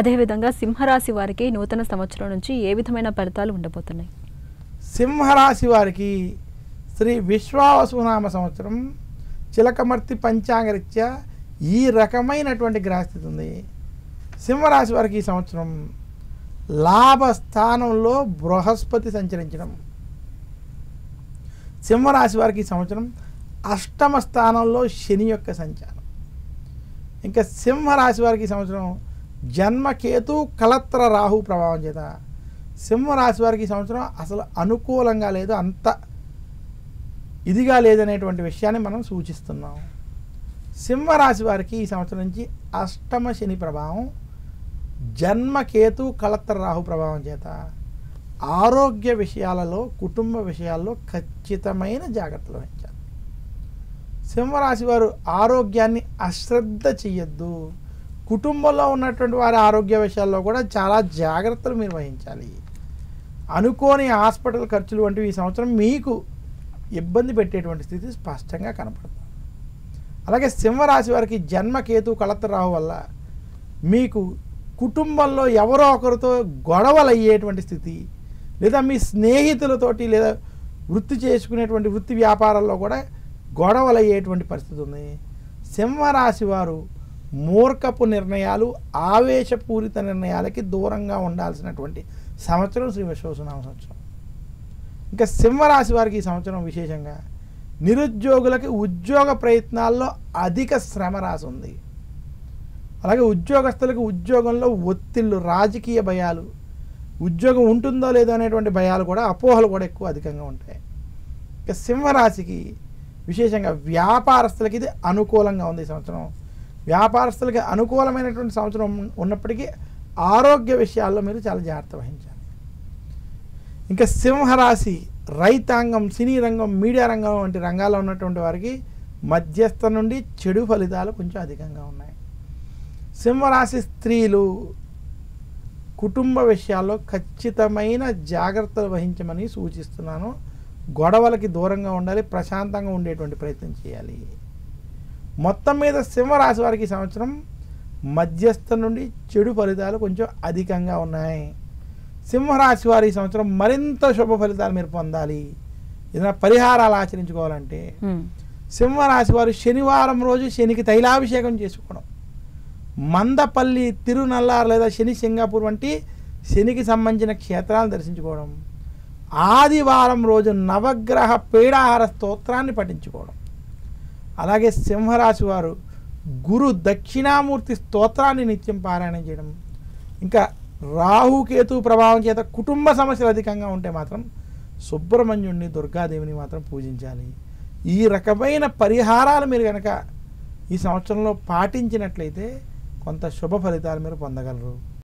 అదేవిధంగా సింహరాశి వారికి నూతన సంవత్సరం నుంచి ఏ విధమైన ఫలితాలు ఉండబోతున్నాయి? సింహరాశి వారికి శ్రీ విశ్వావసునామ సంవత్సరం చిలకమర్తి పంచాంగరీత్యా ఈ రకమైనటువంటి గ్రహస్థితి ఉంది. సింహరాశి వారికి ఈ సంవత్సరం లాభస్థానంలో బృహస్పతి సంచరించడం, సింహరాశి వారికి ఈ సంవత్సరం అష్టమ స్థానంలో శని యొక్క సంచారం, ఇంకా సింహరాశి వారికి ఈ సంవత్సరం జన్మకేతు కలత్ర రాహు ప్రభావం చేత సింహరాశి వారికి ఈ సంవత్సరం అసలు అనుకూలంగా లేదు, అంత ఇదిగా లేదనేటువంటి విషయాన్ని మనం సూచిస్తున్నాం. సింహరాశి వారికి ఈ సంవత్సరం నుంచి అష్టమ శని ప్రభావం, జన్మకేతు కలత్ర రాహు ప్రభావం చేత ఆరోగ్య విషయాలలో, కుటుంబ విషయాల్లో ఖచ్చితమైన జాగ్రత్తలు వహించాలి. సింహరాశి వారు ఆరోగ్యాన్ని అశ్రద్ధ చెయ్యొద్దు. కుటుంబంలో ఉన్నటువంటి వారి ఆరోగ్య విషయాల్లో కూడా చాలా జాగ్రత్తలు మీరు వహించాలి. అనుకోని హాస్పిటల్ ఖర్చులు వంటివి ఈ సంవత్సరం మీకు ఇబ్బంది పెట్టేటువంటి స్థితి స్పష్టంగా కనపడుతుంది. అలాగే సింహరాశి వారికి జన్మకేతు కలత్ర రాహు వల్ల మీకు కుటుంబంలో ఎవరో ఒకరితో గొడవలు అయ్యేటువంటి స్థితి, లేదా మీ స్నేహితులతోటి లేదా వృత్తి చేసుకునేటువంటి వృత్తి వ్యాపారాల్లో కూడా గొడవలు అయ్యేటువంటి పరిస్థితి ఉంది. సింహరాశి వారు మూర్ఖపు నిర్ణయాలు, ఆవేశపూరిత నిర్ణయాలకి దూరంగా ఉండాల్సినటువంటి సంవత్సరం శ్రీ విశ్వావసునామ సంవత్సరం. ఇంకా సింహరాశి వారికి ఈ సంవత్సరం విశేషంగా నిరుద్యోగులకి ఉద్యోగ ప్రయత్నాల్లో అధిక శ్రమ రాసి ఉంది. అలాగే ఉద్యోగస్తులకు ఉద్యోగంలో ఒత్తిళ్ళు, రాజకీయ భయాలు, ఉద్యోగం ఉంటుందో లేదో అనేటువంటి భయాలు కూడా, అపోహలు కూడా ఎక్కువ అధికంగా ఉంటాయి. ఇక సింహరాశికి విశేషంగా వ్యాపారస్తులకి ఇది అనుకూలంగా ఉంది. ఈ సంవత్సరం వ్యాపారస్తులకి అనుకూలమైనటువంటి సంవత్సరం ఉన్నప్పటికీ ఆరోగ్య విషయాల్లో మీరు చాలా జాగ్రత్త వహించాలి. ఇంకా సింహరాశి రైతాంగం, సినీ రంగం, మీడియా రంగం వంటి రంగాల్లో ఉన్నటువంటి వారికి మధ్యస్థ నుండి చెడు ఫలితాలు కొంచెం అధికంగా ఉన్నాయి. సింహరాశి స్త్రీలు కుటుంబ విషయాల్లో ఖచ్చితమైన జాగ్రత్తలు వహించమని సూచిస్తున్నాను. గొడవలకి దూరంగా ఉండాలి, ప్రశాంతంగా ఉండేటువంటి ప్రయత్నం చేయాలి. మొత్తం మీద సింహరాశి వారికి ఈ సంవత్సరం మధ్యస్థ నుండి చెడు ఫలితాలు కొంచెం అధికంగా ఉన్నాయి. సింహరాశి వారి ఈ సంవత్సరం మరింత శుభ ఫలితాలు మీరు పొందాలి. ఏదైనా పరిహారాలు ఆచరించుకోవాలంటే సింహరాశి వారు శనివారం రోజు శనికి తైలాభిషేకం చేసుకోవడం, మందపల్లి, తిరునల్లారు లేదా శని సింగాపూర్ వంటి శనికి సంబంధించిన క్షేత్రాలను దర్శించుకోవడం, ఆదివారం రోజు నవగ్రహ పీడాహార స్తోత్రాన్ని పఠించుకోవడం, అలాగే సింహరాశి వారు గురు దక్షిణామూర్తి స్తోత్రాన్ని నిత్యం పారాయణం చేయడం, ఇంకా రాహుకేతు ప్రభావం చేత కుటుంబ సమస్యలు అధికంగా ఉంటే మాత్రం సుబ్రహ్మణ్యుడిని, దుర్గాదేవిని మాత్రం పూజించాలి. ఈ రకమైన పరిహారాలు మీరు కనుక ఈ సంవత్సరంలో పాటించినట్లయితే కొంత శుభ ఫలితాలు మీరు పొందగలరు.